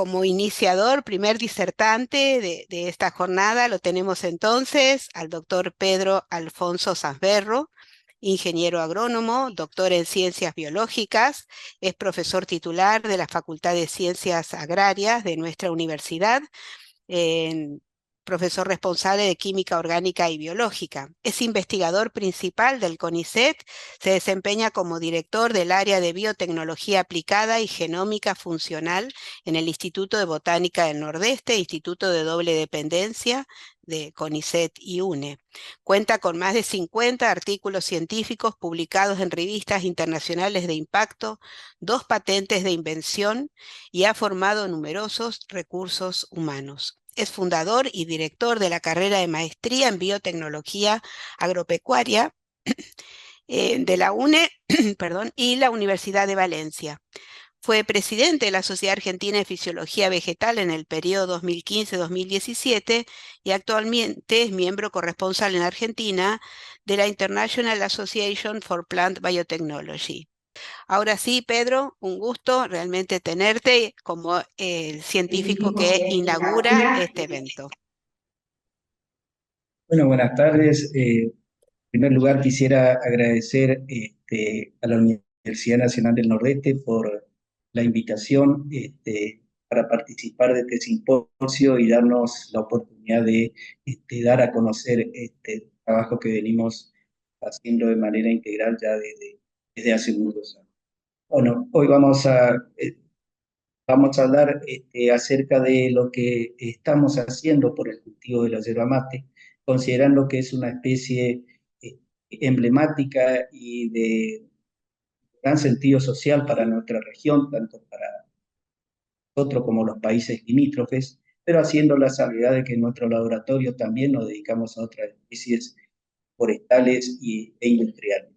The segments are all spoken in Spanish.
como iniciador, primer disertante de esta jornada, lo tenemos entonces al doctor Pedro Alfonso Sasberro, ingeniero agrónomo, doctor en ciencias biológicas, es profesor titular de la Facultad de Ciencias Agrarias de nuestra universidad, en profesor responsable de Química Orgánica y Biológica. Es investigador principal del CONICET, se desempeña como director del área de Biotecnología Aplicada y Genómica Funcional en el Instituto de Botánica del Nordeste, Instituto de Doble Dependencia de CONICET y UNE. Cuenta con más de 50 artículos científicos publicados en revistas internacionales de impacto, 2 patentes de invención y ha formado numerosos recursos humanos. Es fundador y director de la carrera de maestría en biotecnología agropecuaria de la UNE perdón, y la Universidad de Valencia. Fue presidente de la Sociedad Argentina de Fisiología Vegetal en el periodo 2015-2017 y actualmente es miembro corresponsal en Argentina de la International Association for Plant Biotechnology. Ahora sí, Pedro, un gusto realmente tenerte como el científico que inaugura este evento. Bueno, buenas tardes. En primer lugar, quisiera agradecer a la Universidad Nacional del Nordeste por la invitación para participar de este simposio y darnos la oportunidad de dar a conocer este trabajo que venimos haciendo de manera integral ya desde hace muchos años. Bueno, hoy vamos a hablar acerca de lo que estamos haciendo por el cultivo de la yerba mate, considerando que es una especie emblemática y de gran sentido social para nuestra región, tanto para nosotros como los países limítrofes, pero haciendo la salvedad de que en nuestro laboratorio también nos dedicamos a otras especies forestales e industriales.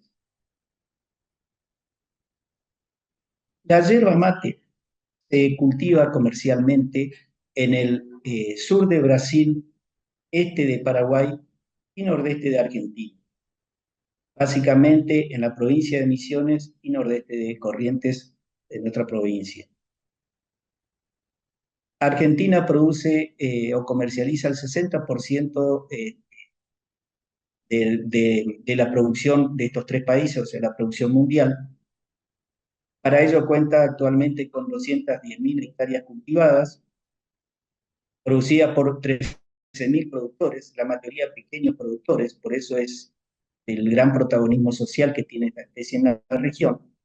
La yerba mate se cultiva comercialmente en el sur de Brasil, este de Paraguay y nordeste de Argentina, básicamente en la provincia de Misiones y nordeste de Corrientes de nuestra provincia. Argentina produce o comercializa el 60% de la producción de estos tres países, o sea, la producción mundial. Para ello cuenta actualmente con 210.000 hectáreas cultivadas, producida por 13.000 productores, la mayoría pequeños productores, por eso es el gran protagonismo social que tiene esta especie en la región,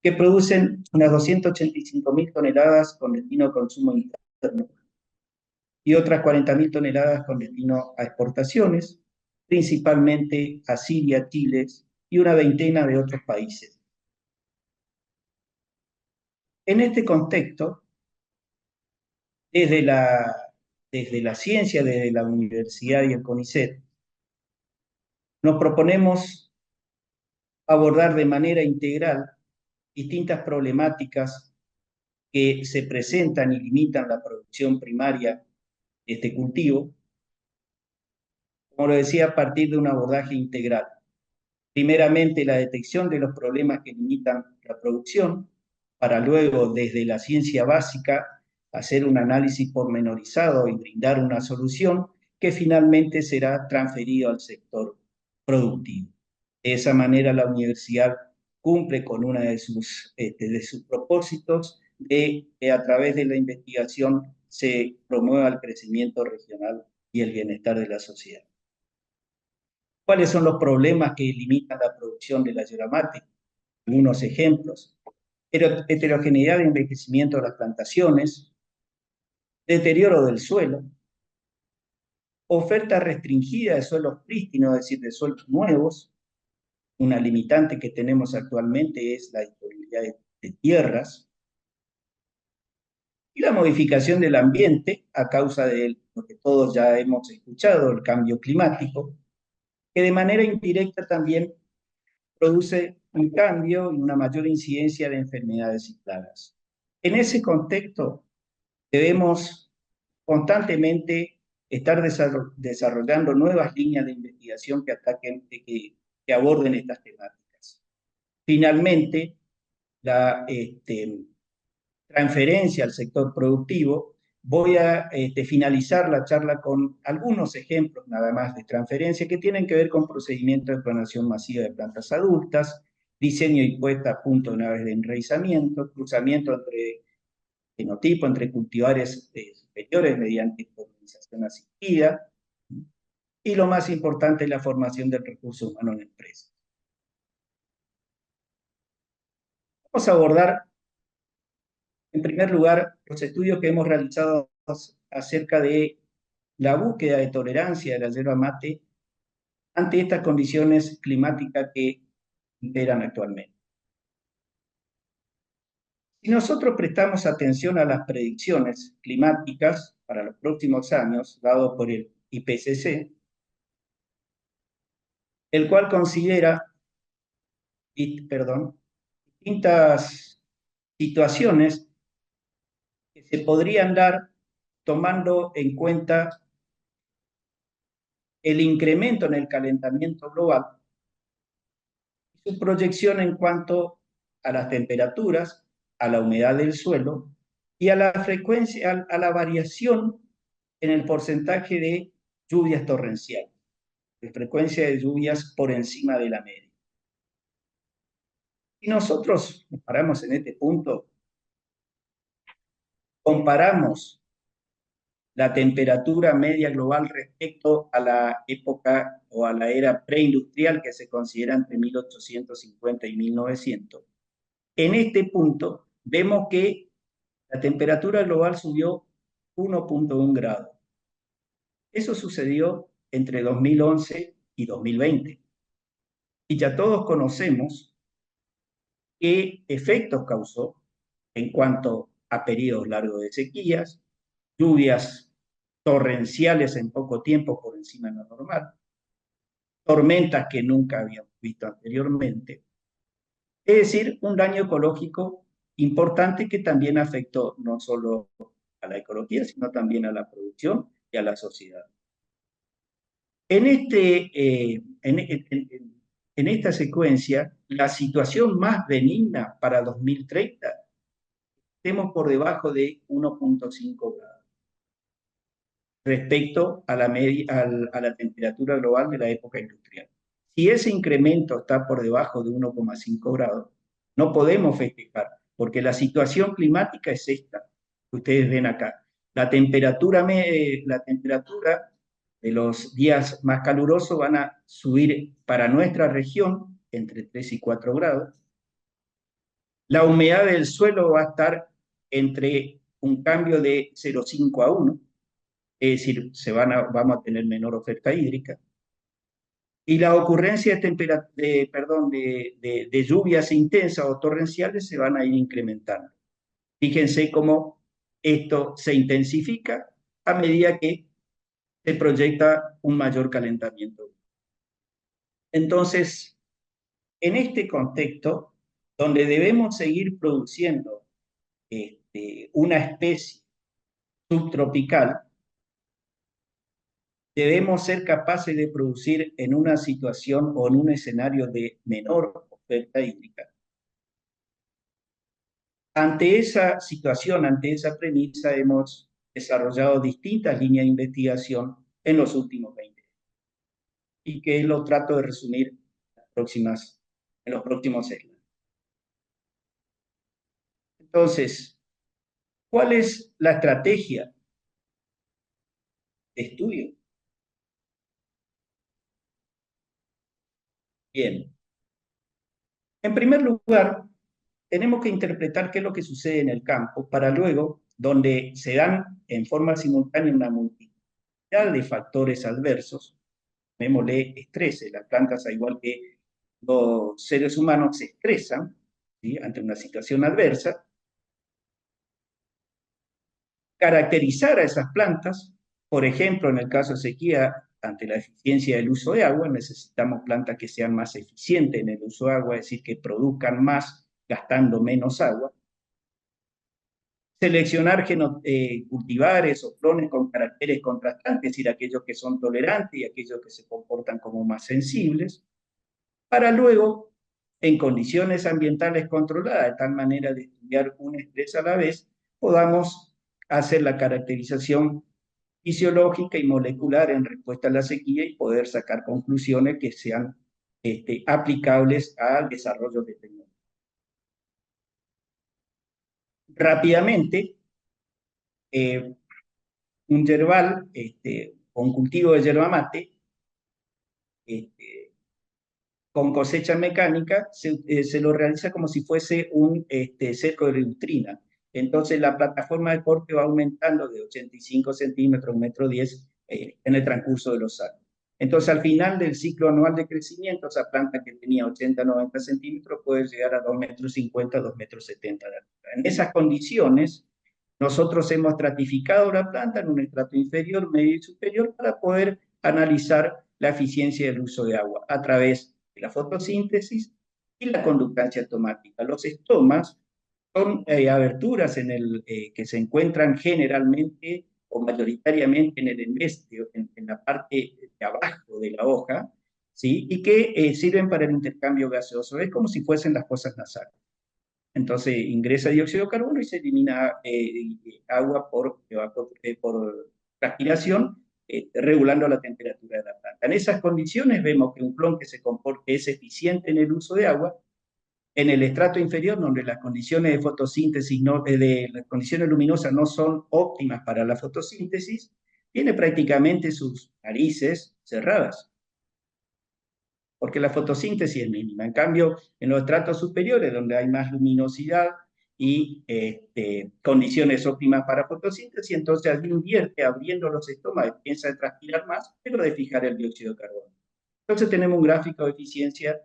que producen unas 285.000 toneladas con destino a consumo interno y otras 40.000 toneladas con destino a exportaciones, principalmente a Siria, Chile y una veintena de otros países. En este contexto, desde la ciencia, desde la universidad y el CONICET, nos proponemos abordar de manera integral distintas problemáticas que se presentan y limitan la producción primaria de este cultivo, como lo decía, a partir de un abordaje integral. Primeramente, la detección de los problemas que limitan la producción, para luego, desde la ciencia básica, hacer un análisis pormenorizado y brindar una solución que finalmente será transferido al sector productivo. De esa manera, la universidad cumple con uno de sus propósitos de que a través de la investigación se promueva el crecimiento regional y el bienestar de la sociedad. ¿Cuáles son los problemas que limitan la producción de la yerba mate? Algunos ejemplos: heterogeneidad de envejecimiento de las plantaciones, deterioro del suelo, oferta restringida de suelos prístinos, es decir, de suelos nuevos. Una limitante que tenemos actualmente es la disponibilidad de tierras, y la modificación del ambiente a causa de lo que todos ya hemos escuchado, el cambio climático, que de manera indirecta también produce un cambio y una mayor incidencia de enfermedades y plagas. En ese contexto, debemos constantemente estar desarrollando nuevas líneas de investigación que aborden estas temáticas. Finalmente, la transferencia al sector productivo, voy a finalizar la charla con algunos ejemplos nada más de transferencia que tienen que ver con procedimientos de clonación masiva de plantas adultas, diseño y puesta a punto de naves de enraizamiento, cruzamiento entre fenotipo entre cultivares superiores mediante polinización asistida, y lo más importante es la formación del recurso humano en empresas. Vamos a abordar, en primer lugar, los estudios que hemos realizado acerca de la búsqueda de tolerancia de la yerba mate ante estas condiciones climáticas que imperan actualmente. Si nosotros prestamos atención a las predicciones climáticas para los próximos años, dado por el IPCC, el cual considera, distintas situaciones que se podrían dar tomando en cuenta el incremento en el calentamiento global y su proyección en cuanto a las temperaturas, a la humedad del suelo y a la frecuencia, a la variación en el porcentaje de lluvias torrenciales, de frecuencia de lluvias por encima de la media. Si nosotros nos paramos en este punto, comparamos la temperatura media global respecto a la época o a la era preindustrial que se considera entre 1850 y 1900. En este punto vemos que la temperatura global subió 1.1 grados. Eso sucedió entre 2011 y 2020. Y ya todos conocemos qué efectos causó en cuanto a periodos largos de sequías, lluvias torrenciales en poco tiempo por encima de lo normal, tormentas que nunca habíamos visto anteriormente. Es decir, un daño ecológico importante que también afectó no solo a la ecología, sino también a la producción y a la sociedad. En esta secuencia, la situación más benigna para 2030, estemos por debajo de 1.5 grados respecto a la temperatura global de la época industrial. Si ese incremento está por debajo de 1,5 grados, no podemos festejar, porque la situación climática es esta, que ustedes ven acá. La temperatura de los días más calurosos van a subir para nuestra región entre 3 y 4 grados. La humedad del suelo va a estar entre un cambio de 0,5 a 1, es decir, vamos a tener menor oferta hídrica. Y la ocurrencia de lluvias intensas o torrenciales se van a ir incrementando. Fíjense cómo esto se intensifica a medida que se proyecta un mayor calentamiento. Entonces, en este contexto, donde debemos seguir produciendo una especie subtropical, debemos ser capaces de producir en una situación o en un escenario de menor oferta hídrica. Ante esa situación, ante esa premisa, hemos desarrollado distintas líneas de investigación en los últimos 20 años y que lo trato de resumir en los próximos slides. Entonces, ¿cuál es la estrategia de estudio? Bien. En primer lugar, tenemos que interpretar qué es lo que sucede en el campo para luego, donde se dan en forma simultánea una multiplicidad de factores adversos, llamémosle estreses, las plantas, al igual que los seres humanos, se estresan, ¿sí?, ante una situación adversa, caracterizar a esas plantas, por ejemplo, en el caso de sequía, ante la eficiencia del uso de agua, necesitamos plantas que sean más eficientes en el uso de agua, es decir, que produzcan más gastando menos agua. Seleccionar cultivares o clones con caracteres contrastantes, es decir, aquellos que son tolerantes y aquellos que se comportan como más sensibles, para luego en condiciones ambientales controladas, de tal manera de estudiar un estrés a la vez, podamos hacer la caracterización fisiológica y molecular en respuesta a la sequía y poder sacar conclusiones que sean aplicables al desarrollo de tecnología. Rápidamente, un yerbal, un cultivo de yerba mate, con cosecha mecánica, se lo realiza como si fuese un cerco de leutrina. Entonces la plataforma de corte va aumentando de 85 centímetros, 1,10 m, en el transcurso de los años. Entonces al final del ciclo anual de crecimiento, esa planta que tenía 80, 90 centímetros puede llegar a 2,50 m, 2,70 m de altura. En esas condiciones, nosotros hemos estratificado la planta en un estrato inferior, medio y superior para poder analizar la eficiencia del uso de agua a través de la fotosíntesis y la conductancia automática. Los estomas son aberturas que se encuentran generalmente o mayoritariamente en el embestio, en la parte de abajo de la hoja, ¿sí? Y que sirven para el intercambio gaseoso. Es como si fuesen las fosas nasales. Entonces ingresa dióxido de carbono y se elimina agua por transpiración, regulando la temperatura de la planta. En esas condiciones vemos que un clon que se comporte es eficiente en el uso de agua. En el estrato inferior, donde las condiciones de fotosíntesis, las condiciones luminosas no son óptimas para la fotosíntesis, tiene prácticamente sus narices cerradas, porque la fotosíntesis es mínima. En cambio, en los estratos superiores, donde hay más luminosidad y condiciones óptimas para fotosíntesis, entonces allí invierte abriendo los estomas, piensa de transpirar más, pero de fijar el dióxido de carbono. Entonces tenemos un gráfico de eficiencia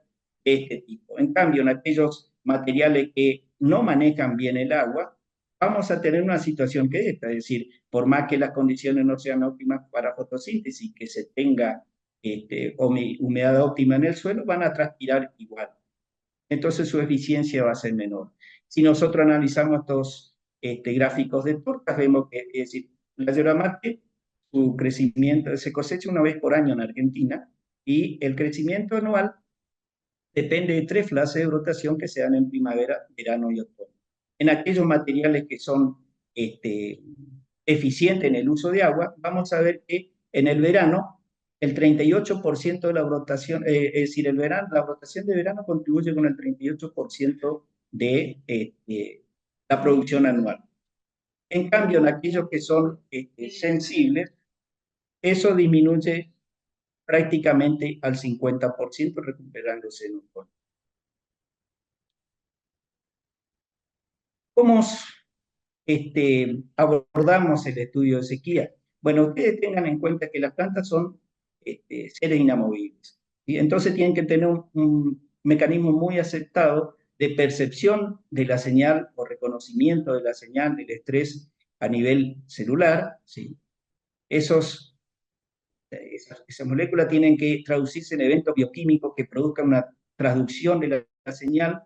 de este tipo. En cambio, en aquellos materiales que no manejan bien el agua, vamos a tener una situación que esta, es decir, por más que las condiciones no sean óptimas para fotosíntesis, que se tenga humedad óptima en el suelo, van a transpirar igual. Entonces su eficiencia va a ser menor. Si nosotros analizamos estos gráficos de tortas, vemos que, es decir, la yerba mate, su crecimiento se cosecha una vez por año en Argentina y el crecimiento anual depende de 3 fases de rotación que se dan en primavera, verano y otoño. En aquellos materiales que son eficientes en el uso de agua, vamos a ver que en el verano el 38% de la rotación, es decir, la rotación de verano contribuye con el 38% de la producción anual. En cambio, en aquellos que son sensibles, eso disminuye prácticamente al 50%, recuperándose en un poco. ¿Cómo abordamos el estudio de sequía? Bueno, ustedes tengan en cuenta que las plantas son seres inamovibles, ¿sí? Entonces tienen que tener un mecanismo muy aceptado de percepción de la señal o reconocimiento de la señal del estrés a nivel celular, ¿sí? Esas moléculas tienen que traducirse en eventos bioquímicos que produzcan una traducción de la señal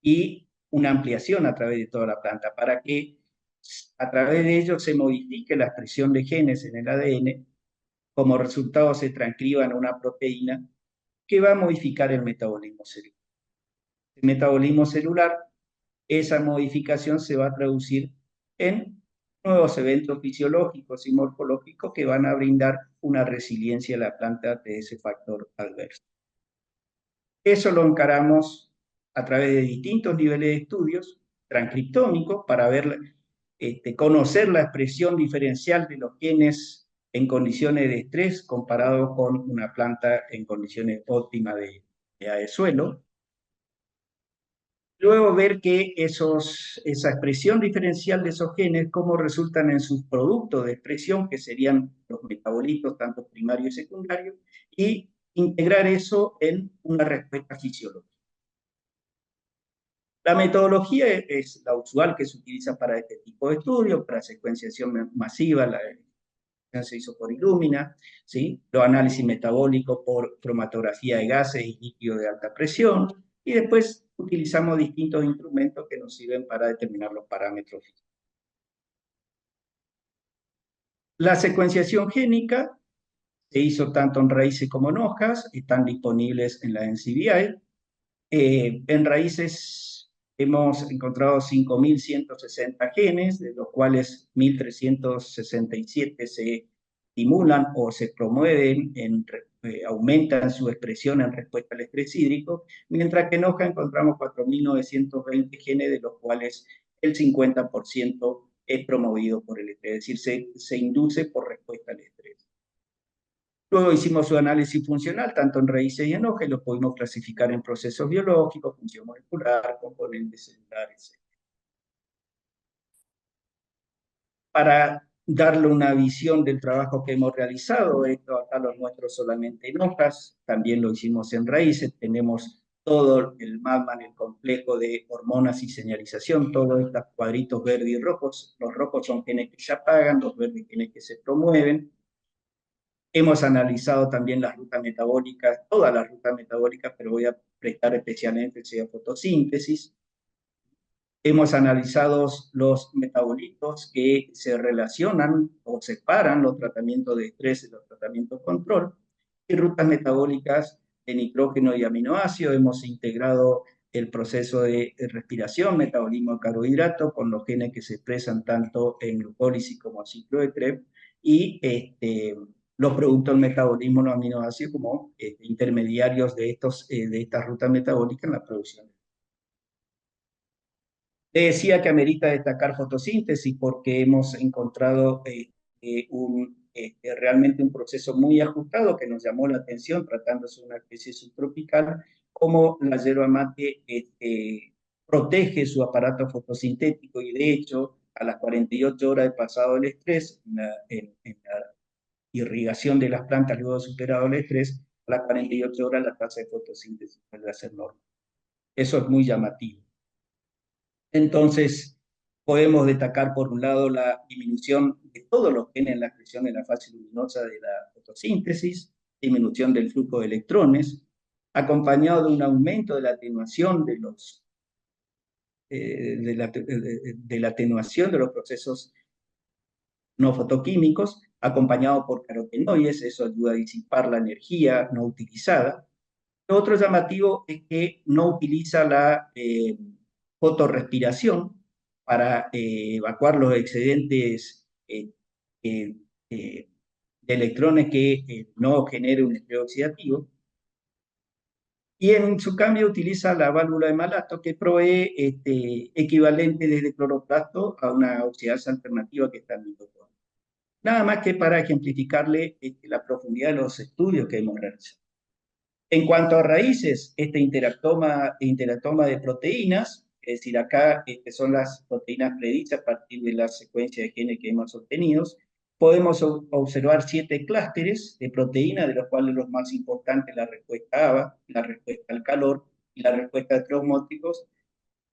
y una ampliación a través de toda la planta para que a través de ello se modifique la expresión de genes en el ADN, como resultado se transcriban a una proteína que va a modificar el metabolismo celular. El metabolismo celular, esa modificación se va a traducir en nuevos eventos fisiológicos y morfológicos que van a brindar una resiliencia a la planta de ese factor adverso. Eso lo encaramos a través de distintos niveles de estudios transcriptómicos para ver, conocer la expresión diferencial de los genes en condiciones de estrés comparado con una planta en condiciones óptimas de suelo. Luego ver que esa expresión diferencial de esos genes, cómo resultan en sus productos de expresión, que serían los metabolitos, tanto primarios y secundarios, y integrar eso en una respuesta fisiológica. La metodología es la usual que se utiliza para este tipo de estudios, para secuenciación masiva, se hizo por Illumina, ¿sí? Los análisis metabólicos por cromatografía de gases y líquidos de alta presión, y después utilizamos distintos instrumentos que nos sirven para determinar los parámetros. La secuenciación génica se hizo tanto en raíces como en hojas, están disponibles en la NCBI. En raíces hemos encontrado 5.160 genes, de los cuales 1.367 se estimulan o se promueven, aumentan su expresión en respuesta al estrés hídrico, mientras que en hoja encontramos 4.920 genes, de los cuales el 50% es promovido por el estrés, es decir, se induce por respuesta al estrés. Luego hicimos su análisis funcional, tanto en raíces y en hojas, y lo pudimos clasificar en procesos biológicos, función molecular, componentes celulares. Para darle una visión del trabajo que hemos realizado, esto acá lo muestro solamente en hojas, también lo hicimos en raíces, tenemos todo el MADMAN, el complejo de hormonas y señalización, todos estos cuadritos verdes y rojos, los rojos son genes que se apagan, los verdes genes que se promueven. Hemos analizado también las rutas metabólicas, todas las rutas metabólicas, pero voy a prestar especialmente a fotosíntesis. Hemos analizado los metabolitos que se relacionan o separan los tratamientos de estrés y los tratamientos control, y rutas metabólicas de nitrógeno y aminoácidos. Hemos integrado el proceso de respiración, metabolismo de carbohidratos, con los genes que se expresan tanto en glucólisis como ciclo de Krebs, y los productos del metabolismo, los aminoácidos, como intermediarios de estas rutas metabólicas en la producción. Le decía que amerita destacar fotosíntesis porque hemos encontrado realmente un proceso muy ajustado que nos llamó la atención, tratándose de una especie subtropical, como la yerba mate protege su aparato fotosintético, y de hecho a las 48 horas de pasado el estrés, en la irrigación de las plantas luego de superado el estrés, a las 48 horas la tasa de fotosíntesis vuelve a ser normal. Eso es muy llamativo. Entonces, podemos destacar por un lado la disminución de todos los genes en la expresión de la fase luminosa de la fotosíntesis, disminución del flujo de electrones, acompañado de un aumento de la atenuación de la atenuación de los procesos no fotoquímicos, acompañado por carotenoides. Eso ayuda a disipar la energía no utilizada. Lo otro llamativo es que no utiliza la fotorrespiración para evacuar los excedentes de electrones que no genere un estrés oxidativo. Y en su cambio utiliza la válvula de Malato, que provee equivalente desde cloroplasto a una oxidasa alternativa que está en mitocondria. Nada más que para ejemplificarle la profundidad de los estudios que hemos realizado. En cuanto a raíces, este interactoma de proteínas, es decir, acá son las proteínas predichas a partir de la secuencia de genes que hemos obtenido, podemos observar 7 clústeres de proteínas, de los cuales los más importantes la respuesta ABA, la respuesta al calor y la respuesta a traumáticos,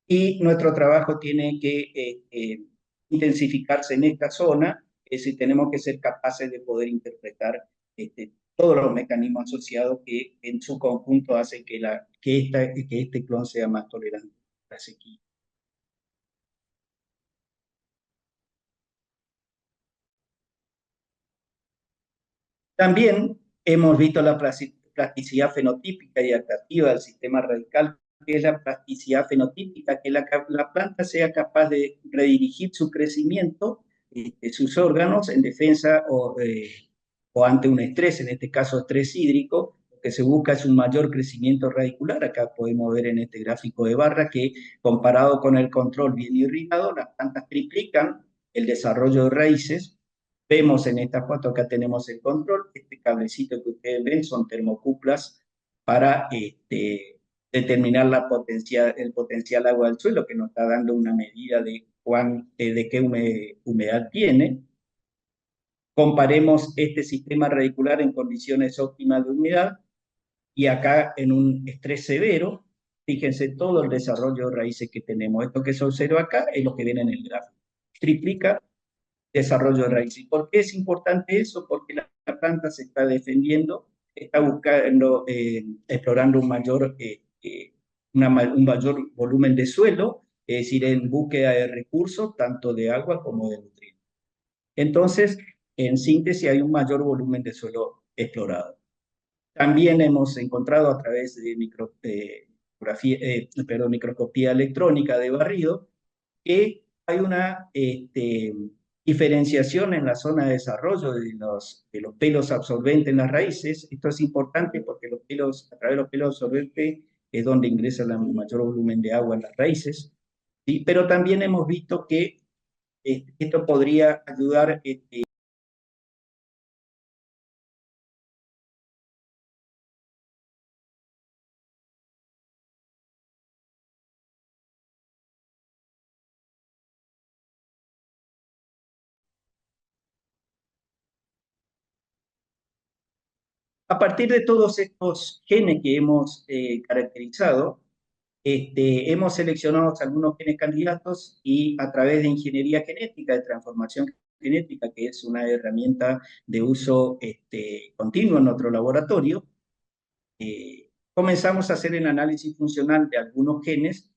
y nuestro trabajo tiene que intensificarse en esta zona, es decir, tenemos que ser capaces de poder interpretar todos los mecanismos asociados que en su conjunto hacen que este clon sea más tolerante a la sequía. También hemos visto la plasticidad fenotípica y adaptativa del sistema radical, que es la plasticidad fenotípica, que la planta sea capaz de redirigir su crecimiento, sus órganos, en defensa o ante un estrés, en este caso estrés hídrico. Lo que se busca es un mayor crecimiento radicular. Acá podemos ver en este gráfico de barra que, comparado con el control bien irrigado, las plantas triplican el desarrollo de raíces. Vemos en esta foto, acá tenemos el control, este cablecito que ustedes ven son termocuplas para determinar el potencial agua del suelo, que nos está dando una medida de qué humedad tiene. Comparemos este sistema radicular en condiciones óptimas de humedad, y acá en un estrés severo, fíjense todo el desarrollo de raíces que tenemos. Esto que se observa acá es lo que viene en el gráfico. Triplica desarrollo de raíces. ¿Por qué es importante eso? Porque la planta se está defendiendo, está buscando, explorando un mayor volumen de suelo, es decir, en búsqueda de recursos, tanto de agua como de nutrientes. Entonces, en síntesis, hay un mayor volumen de suelo explorado. También hemos encontrado a través de microscopía electrónica de barrido, que hay una diferenciación en la zona de desarrollo de los pelos absorbentes en las raíces. Esto es importante porque los pelos, a través de los pelos absorbentes es donde ingresa el mayor volumen de agua en las raíces, ¿sí? Pero también hemos visto que esto podría ayudar. A partir de todos estos genes que hemos caracterizado, hemos seleccionado algunos genes candidatos y a través de ingeniería genética, de transformación genética, que es una herramienta de uso continuo en nuestro laboratorio, comenzamos a hacer el análisis funcional de algunos genes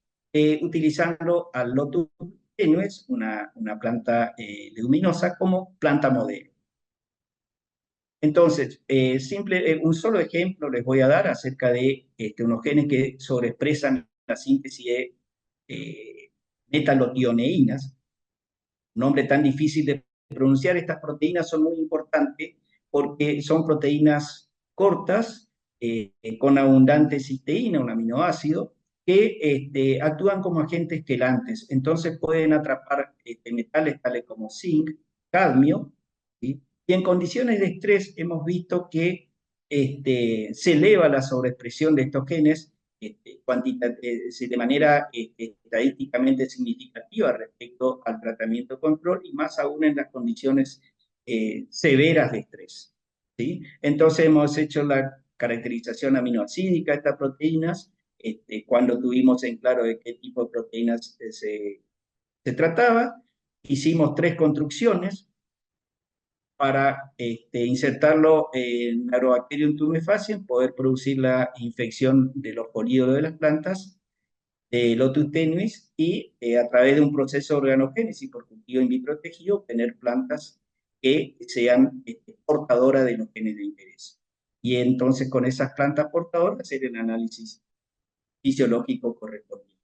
utilizando al Lotus tenues, una planta leguminosa, como planta modelo. Entonces, un solo ejemplo les voy a dar acerca de unos genes que sobreexpresan la síntesis de metalotioneínas, un nombre tan difícil de pronunciar. Estas proteínas son muy importantes porque son proteínas cortas, con abundante cisteína, un aminoácido, que actúan como agentes quelantes. Entonces pueden atrapar metales tales como zinc, cadmio, ¿sí? Y en condiciones de estrés hemos visto que se eleva la sobreexpresión de estos genes de manera estadísticamente significativa respecto al tratamiento control y más aún en las condiciones severas de estrés, ¿sí? Entonces hemos hecho la caracterización aminoácidica de estas proteínas cuando tuvimos en claro de qué tipo de proteínas se trataba. Hicimos 3 construcciones para insertarlo en Agrobacterium tumefaciens, poder producir la infección de los políolos de las plantas de Lotus tenuis y a través de un proceso de organogénesis por cultivo in vitro tejido, obtener plantas que sean portadoras de los genes de interés. Y entonces con esas plantas portadoras hacer el análisis fisiológico correspondiente.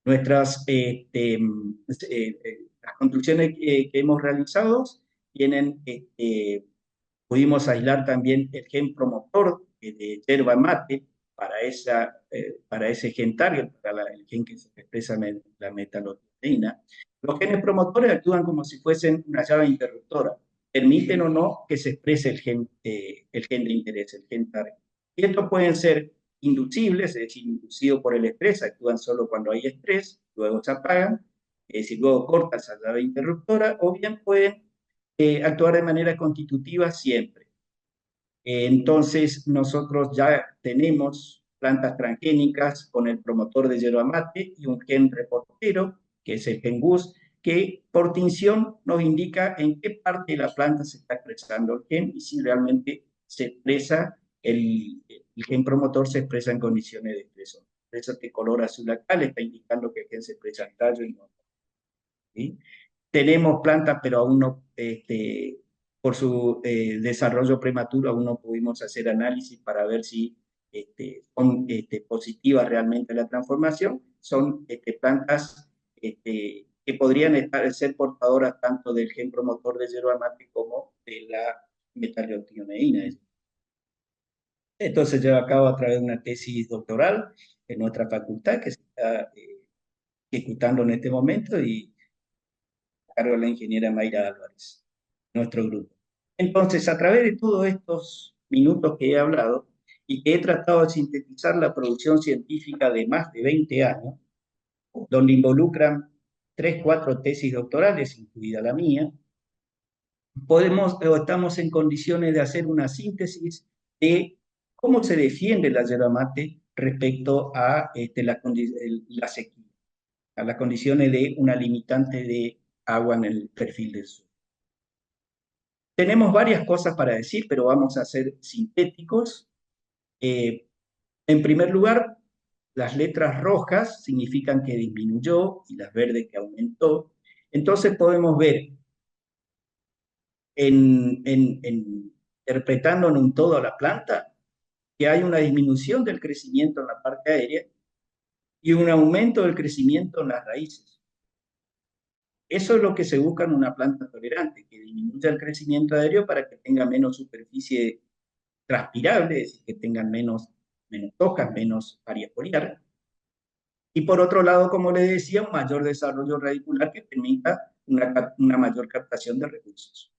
Las construcciones que hemos realizado tienen, pudimos aislar también el gen promotor de yerba mate para ese gen target, para el gen que se expresa en la metaloteína. Los genes promotores actúan como si fuesen una llave interruptora, permiten o no que se exprese el gen de interés, el gen target. Y estos pueden ser inducibles, es decir, inducidos por el estrés, actúan solo cuando hay estrés, luego se apagan, es decir, luego corta esa llave interruptora, o bien pueden actuar de manera constitutiva siempre. Entonces, nosotros ya tenemos plantas transgénicas con el promotor de yerba mate y un gen reportero, que es el gen GUS, que por tinción nos indica en qué parte de la planta se está expresando el gen y si realmente se expresa, el gen promotor se expresa en condiciones de expresión. Por eso este color azul acá le está indicando que el gen se expresa en tallo y no. ¿Sí? Tenemos plantas, pero aún no, por su desarrollo prematuro, aún no pudimos hacer análisis para ver si son positivas realmente la transformación. Son plantas que podrían ser portadoras tanto del gen promotor de yerba mate como de la metallotioneína. Entonces lleva a cabo a través de una tesis doctoral en nuestra facultad que se está ejecutando en este momento y cargo de la ingeniera Mayra Álvarez, nuestro grupo. Entonces, a través de todos estos minutos que he hablado y que he tratado de sintetizar la producción científica de más de 20 años, donde involucran 3, 4 tesis doctorales, incluida la mía, estamos en condiciones de hacer una síntesis de cómo se defiende la yerba mate respecto a la sequía, a las condiciones de una limitante de agua en el perfil del suelo. Tenemos varias cosas para decir, pero vamos a ser sintéticos. En primer lugar, las letras rojas significan que disminuyó y las verdes que aumentó. Entonces podemos ver, interpretando en un todo a la planta, que hay una disminución del crecimiento en la parte aérea y un aumento del crecimiento en las raíces. Eso es lo que se busca en una planta tolerante, que disminuya el crecimiento aéreo para que tenga menos superficie transpirable, es decir, que tengan menos hojas, menos área foliar. Y por otro lado, como le decía, un mayor desarrollo radicular que permita una mayor captación de recursos.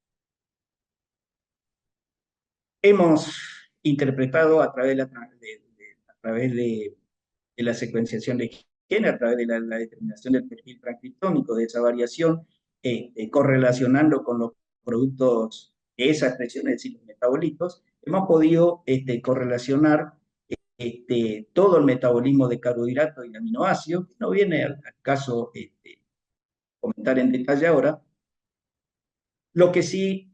Hemos interpretado a través de la secuenciación de genes, a través de la determinación del perfil transcriptómico de esa variación, correlacionando con los productos de esa expresión, es decir, los metabolitos, hemos podido correlacionar todo el metabolismo de carbohidratos y aminoácidos, que no viene al caso comentar en detalle ahora. Lo que sí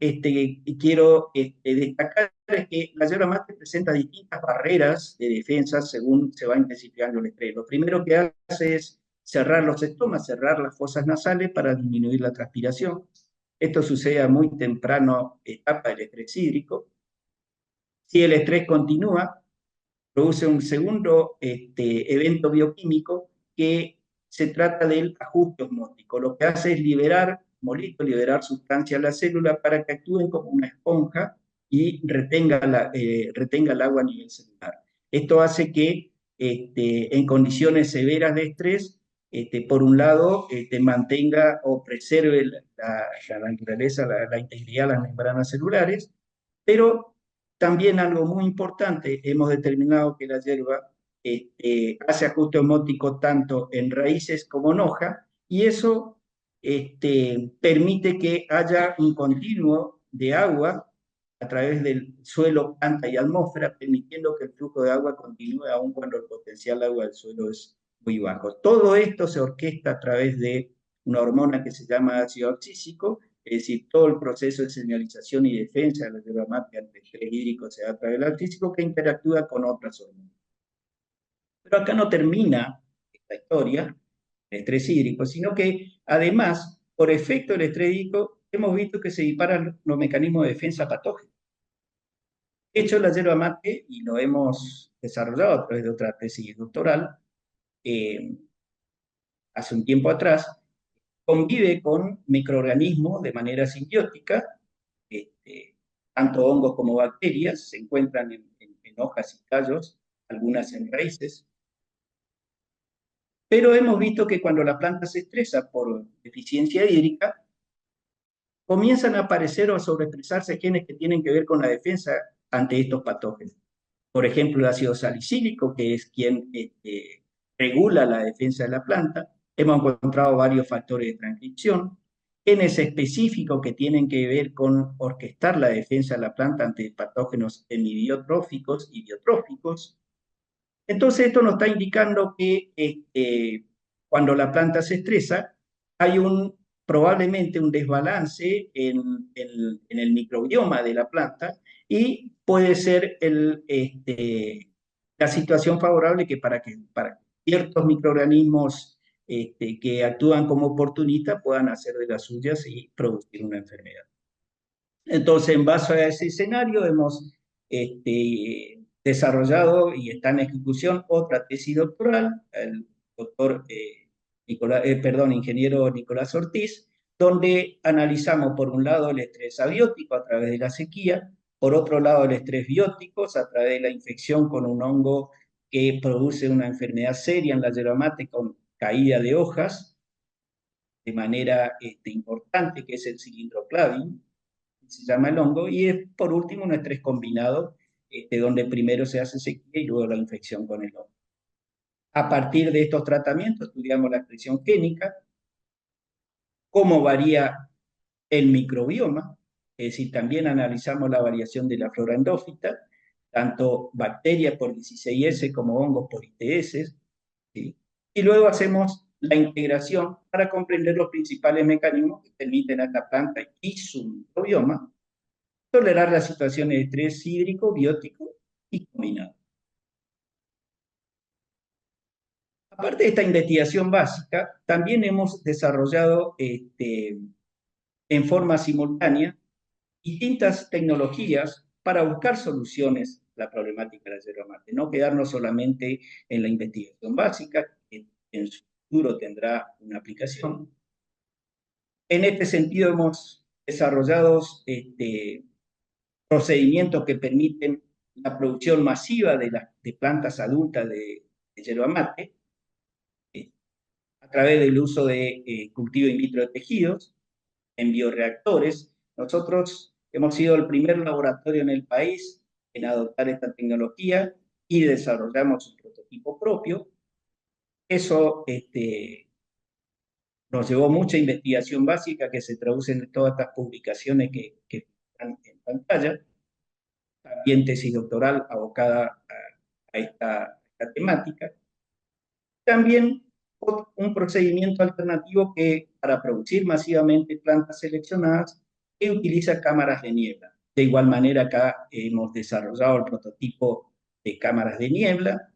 quiero destacar es que la yerba mate presenta distintas barreras de defensa según se va intensificando el estrés. Lo primero que hace es cerrar los estomas, cerrar las fosas nasales para disminuir la transpiración. Esto sucede a muy temprano etapa del estrés hídrico. Si el estrés continúa, produce un segundo evento bioquímico que se trata del ajuste osmótico. Lo que hace es liberar moléculas, liberar sustancias a la célula para que actúen como una esponja y retenga el agua a nivel celular. Esto hace que en condiciones severas de estrés, por un lado, mantenga o preserve la naturaleza, la integridad de las membranas celulares, pero también algo muy importante, hemos determinado que la hierba hace ajuste osmótico tanto en raíces como en hoja, y eso permite que haya un continuo de agua a través del suelo, planta y atmósfera, permitiendo que el flujo de agua continúe aun cuando el potencial de agua del suelo es muy bajo. Todo esto se orquesta a través de una hormona que se llama ácido abscísico, es decir, todo el proceso de señalización y defensa de la yerba mate ante estrés hídrico se da a través del artístico que interactúa con otras hormonas. Pero acá no termina esta historia, el estrés hídrico, sino que además, por efecto del estrés hídrico, hemos visto que se disparan los mecanismos de defensa patógenos. De hecho, la yerba mate, y lo hemos desarrollado a través de otra tesis doctoral, eh, hace un tiempo atrás, convive con microorganismos de manera simbiótica, tanto hongos como bacterias, se encuentran en hojas y tallos, algunas en raíces, pero hemos visto que cuando la planta se estresa por deficiencia hídrica, comienzan a aparecer o a sobreexpresarse genes que tienen que ver con la defensa ante estos patógenos. Por ejemplo, el ácido salicílico, que es quien regula la defensa de la planta. Hemos encontrado varios factores de transcripción, genes específicos que tienen que ver con orquestar la defensa de la planta ante patógenos hemibiotróficos y biotróficos. Entonces, esto nos está indicando que cuando la planta se estresa, hay probablemente un desbalance en el microbioma de la planta y puede ser la situación favorable que para ciertos microorganismos que actúan como oportunistas puedan hacer de las suyas y producir una enfermedad. Entonces, en base a ese escenario, hemos desarrollado y está en ejecución otra tesis doctoral, el doctor ingeniero Nicolás Ortiz, donde analizamos por un lado el estrés abiótico a través de la sequía, por otro lado el estrés biótico a través de la infección con un hongo que produce una enfermedad seria en la yerba mate con caída de hojas de manera importante, que es el cilindroclavin, se llama el hongo, y es por último un estrés combinado, donde primero se hace sequía y luego la infección con el hongo. A partir de estos tratamientos estudiamos la expresión génica, cómo varía el microbioma, es decir, también analizamos la variación de la flora endófita, tanto bacterias por 16S como hongos por ITS, ¿sí? Y luego hacemos la integración para comprender los principales mecanismos que permiten a esta planta y su microbioma tolerar las situaciones de estrés hídrico, biótico y combinado. Aparte de esta investigación básica, también hemos desarrollado en forma simultánea distintas tecnologías para buscar soluciones a la problemática de la yerba mate, no quedarnos solamente en la investigación básica, que en su futuro tendrá una aplicación. En este sentido hemos desarrollado procedimientos que permiten la producción masiva de plantas adultas de yerba mate, a través del uso de cultivo in vitro de tejidos, en bioreactores. Nosotros hemos sido el primer laboratorio en el país en adoptar esta tecnología y desarrollamos un prototipo propio. Eso nos llevó mucha investigación básica que se traduce en todas estas publicaciones que están en pantalla. También tesis doctoral abocada a esta temática. También un procedimiento alternativo que para producir masivamente plantas seleccionadas que utiliza cámaras de niebla. De igual manera acá hemos desarrollado el prototipo de cámaras de niebla,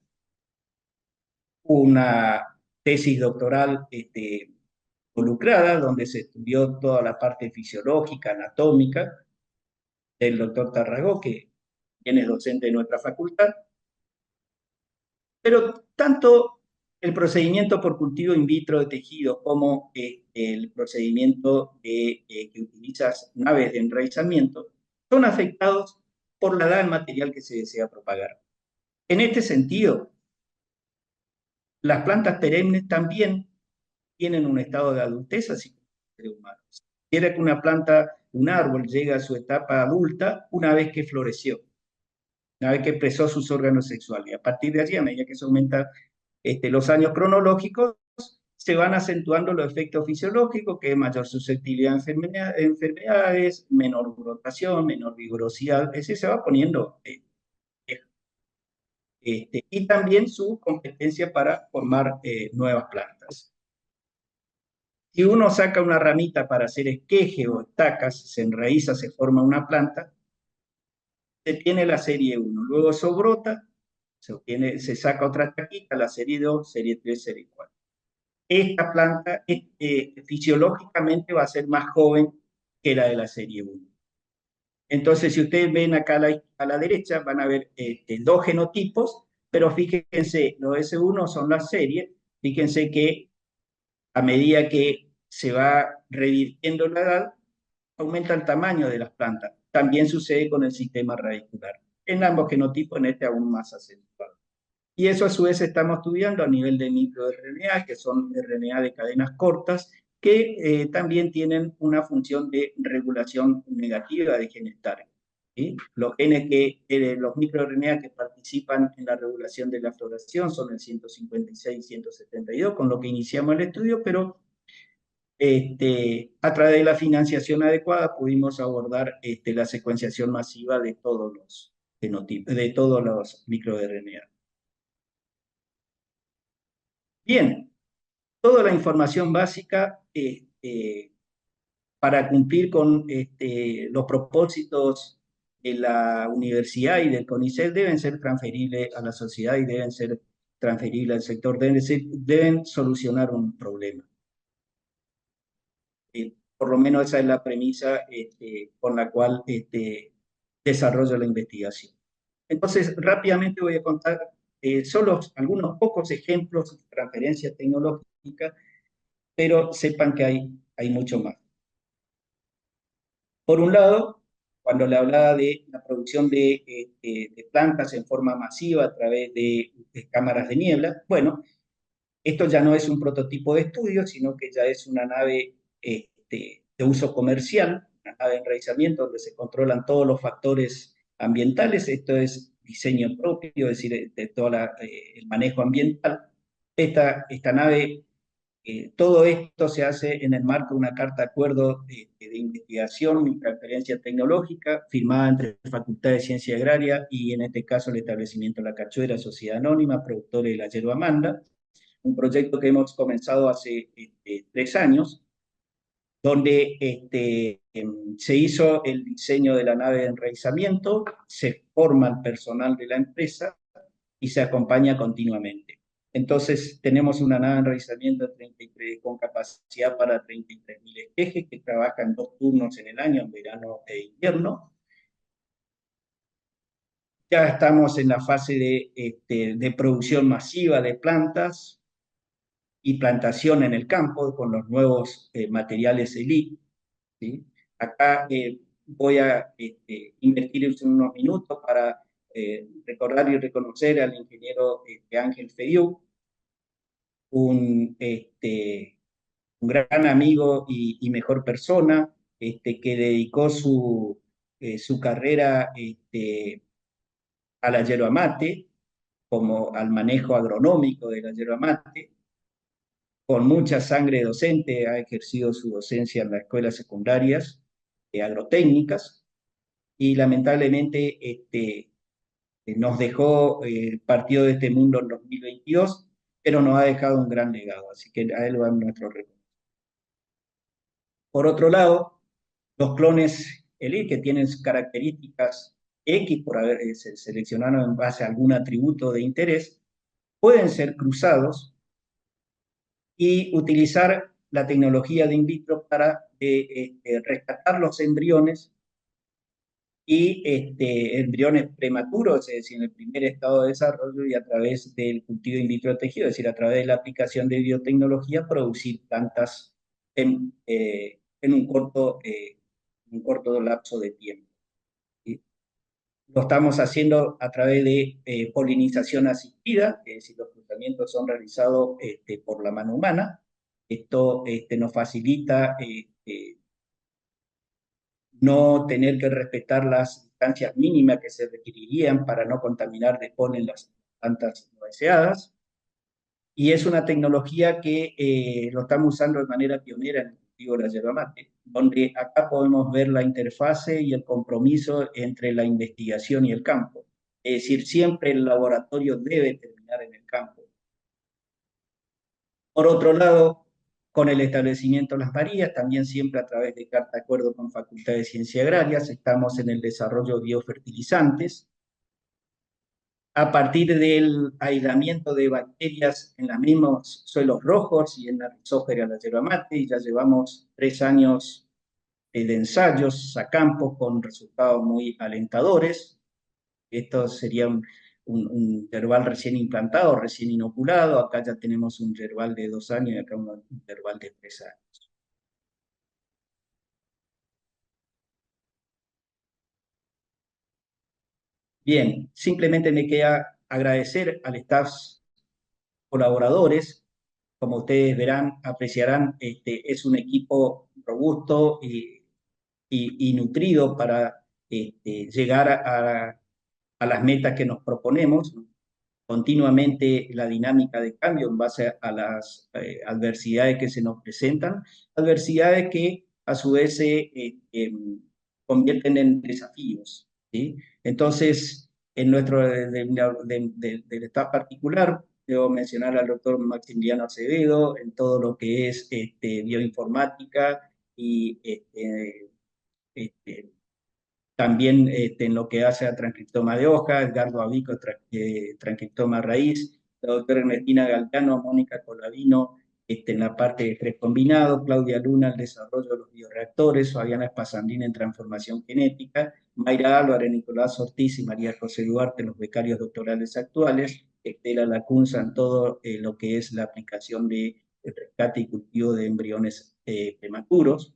una tesis doctoral involucrada donde se estudió toda la parte fisiológica, anatómica del doctor Tarragó, que quien es docente de nuestra facultad. Pero tanto el procedimiento por cultivo in vitro de tejidos como el procedimiento que utiliza naves de enraizamiento son afectados por la edad del material que se desea propagar. En este sentido, las plantas perennes también tienen un estado de adultez, así como los seres humanos. Quiere que una planta, un árbol, llega a su etapa adulta una vez que floreció, una vez que expresó sus órganos sexuales. Y a partir de allí, a medida que se aumenta los años cronológicos, se van acentuando los efectos fisiológicos, que es mayor susceptibilidad a enfermedades, menor rotación, menor vigorosidad, es decir, se va poniendo y también su competencia para formar nuevas plantas. Si uno saca una ramita para hacer esqueje o estacas, se enraiza, se forma una planta, se tiene la serie 1, luego eso brota, se saca otra taquita, la serie 2, serie 3, serie 4. Esta planta fisiológicamente va a ser más joven que la de la serie 1. Entonces, si ustedes ven acá a la derecha, van a ver dos genotipos, pero fíjense, los S1 son las series, fíjense que a medida que se va revirtiendo la edad, aumenta el tamaño de las plantas. También sucede con el sistema radicular. En ambos genotipos, en este aún más acentuado. Y eso a su vez estamos estudiando a nivel de microRNA, que son RNA de cadenas cortas, que también tienen una función de regulación negativa de genes target. ¿Sí? Los genes los microRNA que participan en la regulación de la floración son el 156 y 172, con lo que iniciamos el estudio, pero a través de la financiación adecuada pudimos abordar la secuenciación masiva de todos los genotipos, de todos los microRNA. Bien, toda la información básica para cumplir con los propósitos de la universidad y del CONICET deben ser transferibles a la sociedad y deben ser transferibles al sector, deben solucionar un problema. Por lo menos esa es la premisa con la cual desarrollo la investigación. Entonces, rápidamente voy a contar solo algunos pocos ejemplos de transferencia tecnológica, pero sepan que hay mucho más. Por un lado, cuando le hablaba de la producción de plantas en forma masiva a través de cámaras de niebla, bueno, esto ya no es un prototipo de estudio, sino que ya es una nave de uso comercial, una nave de enraizamiento donde se controlan todos los factores ambientales. Esto es diseño propio, es decir, de todo el manejo ambiental. Esta nave, todo esto se hace en el marco de una carta de acuerdo de investigación y transferencia tecnológica firmada entre la Facultad de Ciencia Agraria y en este caso el establecimiento La Cachuera, Sociedad Anónima, productores de la yerba manda, un proyecto que hemos comenzado hace 3 años, donde se hizo el diseño de la nave de enraizamiento, se forma el personal de la empresa y se acompaña continuamente. Entonces, tenemos una nave de enraizamiento de 33, con capacidad para 33.000 esquejes, que trabaja en 2 turnos en el año, en verano e invierno. Ya estamos en la fase de producción masiva de plantas. y plantación en el campo con los nuevos materiales elite, ¿sí? Acá voy a invertir unos minutos para recordar y reconocer al ingeniero Ángel Fediú, un, un gran amigo y mejor persona, que dedicó su carrera a la yerba mate, como al manejo agronómico de la yerba mate, con mucha sangre docente, ha ejercido su docencia en las escuelas secundarias agrotécnicas, y lamentablemente nos dejó, partió de este mundo en 2022, pero nos ha dejado un gran legado, así que a él va nuestro recuerdo. Por otro lado, los clones Elite, que tienen características X por haber seleccionado en base a algún atributo de interés, pueden ser cruzados y utilizar la tecnología de in vitro para rescatar los embriones y embriones prematuros, es decir, en el primer estado de desarrollo, y a través del cultivo in vitro de tejido, es decir, a través de la aplicación de biotecnología, producir plantas en un corto lapso de tiempo, ¿sí? Lo estamos haciendo a través de polinización asistida, es decir, los cruzamientos son realizados por la mano humana. Esto nos facilita no tener que respetar las distancias mínimas que se requerirían para no contaminar de polen las plantas no deseadas. Y es una tecnología que lo estamos usando de manera pionera en el cultivo de la yerba mate, donde acá podemos ver la interfase y el compromiso entre la investigación y el campo. Es decir, siempre el laboratorio debe terminar en el campo. Por otro lado, con el establecimiento de las Marías, también siempre a través de carta de acuerdo con Facultad de Ciencias Agrarias, estamos en el desarrollo de biofertilizantes. A partir del aislamiento de bacterias en los mismos suelos rojos y en la rizósfera de la yerba mate, y ya llevamos 3 años de ensayos a campo con resultados muy alentadores. Esto sería un yerbal recién implantado, recién inoculado. Acá ya tenemos un yerbal de 2 años y acá un yerbal de 3 años. Bien, simplemente me queda agradecer al staff colaboradores. Como ustedes verán, apreciarán, es un equipo robusto y nutrido para llegar a las metas que nos proponemos. Continuamente la dinámica de cambio en base a las adversidades que se nos presentan, adversidades que a su vez se convierten en desafíos, ¿sí? Entonces, en nuestro del staff particular, debo mencionar al doctor Maximiliano Acevedo en todo lo que es bioinformática y este, también en lo que hace a transcriptoma de hoja, Edgardo Abico, transcriptoma raíz, la doctora Ernestina Galcano, Mónica Colavino, en la parte de estrés combinado, Claudia Luna, el desarrollo de los bioreactores, Fabiana Espasandín en transformación genética, Mayra Álvarez, Nicolás Ortiz y María José Duarte, los becarios doctorales actuales, Estela Lacunza en todo lo que es la aplicación de rescate y cultivo de embriones prematuros,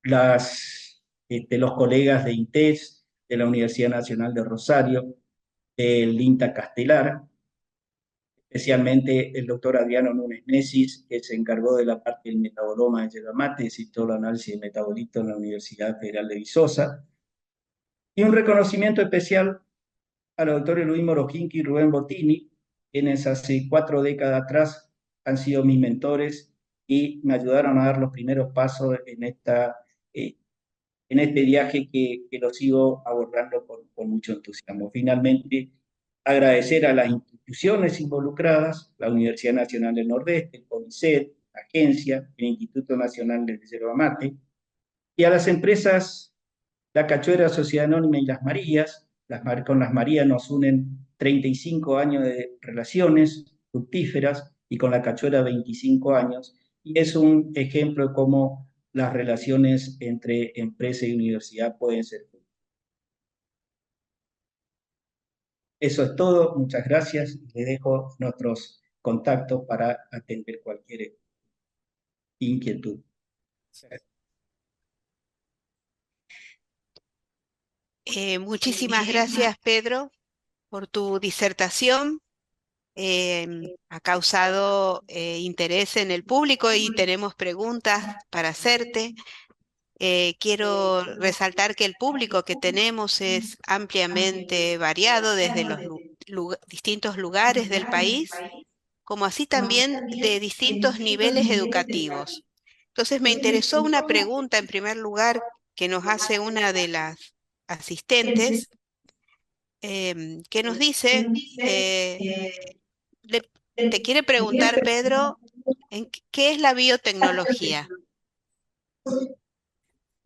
los colegas de INTES, de la Universidad Nacional de Rosario, del INTA Castelar, especialmente el doctor Adriano Núñez Nesis, que se encargó de la parte del metaboloma de yerba mate, y todo el análisis de metabolito en la Universidad Federal de Viçosa. Y un reconocimiento especial a los doctores Luis Morojinqui y Rubén Bottini, quienes hace 4 décadas atrás han sido mis mentores y me ayudaron a dar los primeros pasos en este viaje que lo sigo abordando con mucho entusiasmo. Finalmente, agradecer a las instituciones involucradas, la Universidad Nacional del Nordeste, el CONICET, la agencia, el Instituto Nacional de Yerba Mate, y a las empresas La Cachuera, Sociedad Anónima y Las Marías. Con Las Marías nos unen 35 años de relaciones fructíferas y con La Cachuera 25 años. Y es un ejemplo de cómo las relaciones entre empresa y universidad pueden ser. Eso es todo. Muchas gracias. Les dejo nuestros contactos para atender cualquier inquietud. Muchísimas gracias, Pedro, por tu disertación. Ha causado interés en el público y tenemos preguntas para hacerte. Quiero resaltar que el público que tenemos es ampliamente variado desde los distintos lugares del país, como así también de distintos niveles educativos. Entonces me interesó una pregunta en primer lugar que nos hace una de las asistentes, que nos dice, le- te quiere preguntar, Pedro, ¿qué es la biotecnología?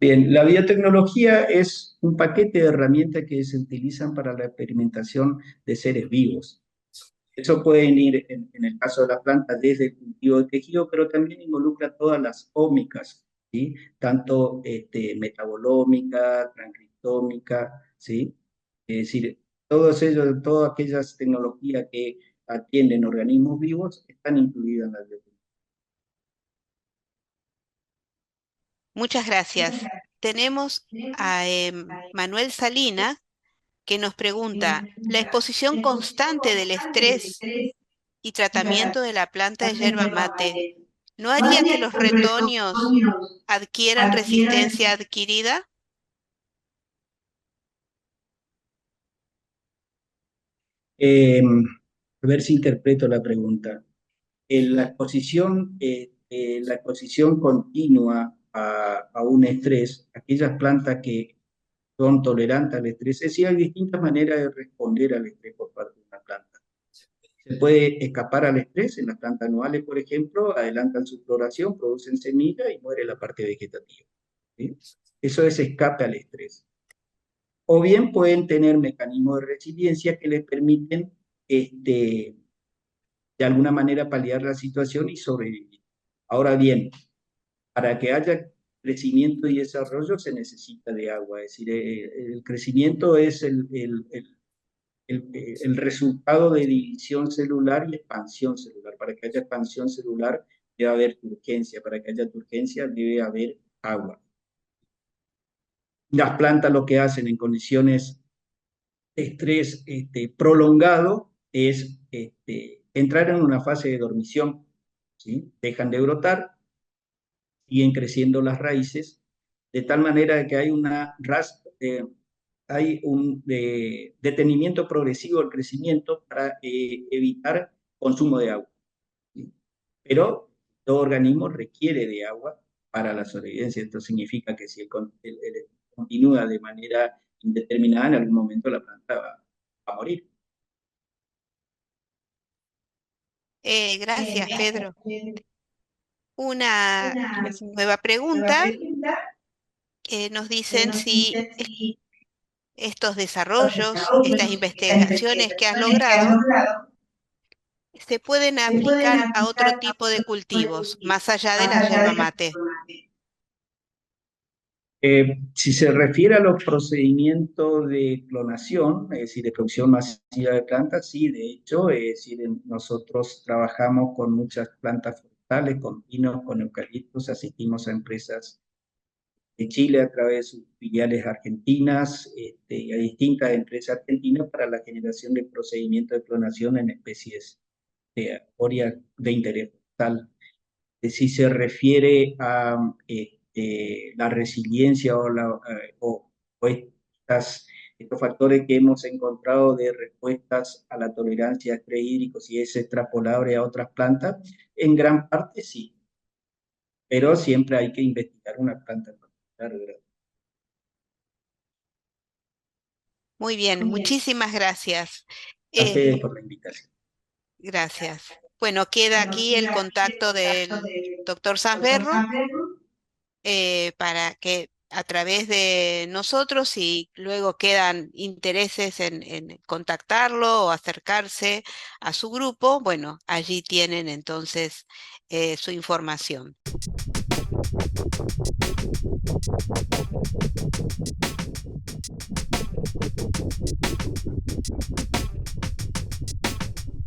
Bien, la biotecnología es un paquete de herramientas que se utilizan para la experimentación de seres vivos. Eso puede ir, en el caso de las plantas, desde el cultivo de tejido, pero también involucra todas las ómicas, ¿sí? Tanto metabolómica, transcriptómica, ¿sí? Es decir, todos ellos, todas aquellas tecnologías que atienden organismos vivos están incluidas en la biotecnología. Muchas gracias. Tenemos a Manuel Salina que nos pregunta, ¿la exposición constante del estrés y tratamiento de la planta de yerba mate no haría que los retoños adquieran resistencia adquirida? Eh, a ver si interpreto la pregunta. La exposición continua a un estrés, aquellas plantas que son tolerantes al estrés, es decir, hay distintas maneras de responder al estrés por parte de una planta. Se puede escapar al estrés, en las plantas anuales, por ejemplo, adelantan su floración, producen semilla y muere la parte vegetativa, ¿sí? Eso es escape al estrés. O bien pueden tener mecanismos de resiliencia que les permiten de alguna manera paliar la situación y sobrevivir. Ahora bien, para que haya crecimiento y desarrollo se necesita de agua, es decir, el crecimiento es el resultado de división celular y expansión celular. Para que haya expansión celular debe haber turgencia, para que haya turgencia debe haber agua. Las plantas lo que hacen en condiciones de estrés prolongado es entrar en una fase de dormición, ¿sí? Dejan de brotar, siguen creciendo las raíces, de tal manera que hay un detenimiento progresivo del crecimiento para evitar consumo de agua, ¿sí? Pero todo organismo requiere de agua para la sobrevivencia. Esto significa que si el continúa de manera indeterminada, en algún momento la planta va a morir. Gracias, Pedro. Una nueva pregunta. Nos dicen si estos desarrollos, estas investigaciones que has logrado, se pueden aplicar a otro tipo de cultivos, más allá de la yerba mate. Si se refiere a los procedimientos de clonación, es decir, de producción masiva de plantas, sí, de hecho, es decir, nosotros trabajamos con muchas plantas forestales, con pinos, con eucaliptos, asistimos a empresas de Chile a través de sus filiales argentinas y a distintas empresas argentinas para la generación de procedimientos de clonación en especies de arbóreas de interés forestal. Si se refiere a la resiliencia o estos factores que hemos encontrado de respuestas a la tolerancia a estrés hídrico, si es extrapolable a otras plantas, en gran parte sí, pero siempre hay que investigar una planta en particular, ¿verdad? Muy bien, muchísimas gracias. A ustedes Eh, por la invitación. gracias. Bueno, queda aquí el contacto del doctor Sanferro, para que a través de nosotros, si luego quedan intereses en contactarlo o acercarse a su grupo, bueno, allí tienen entonces su información.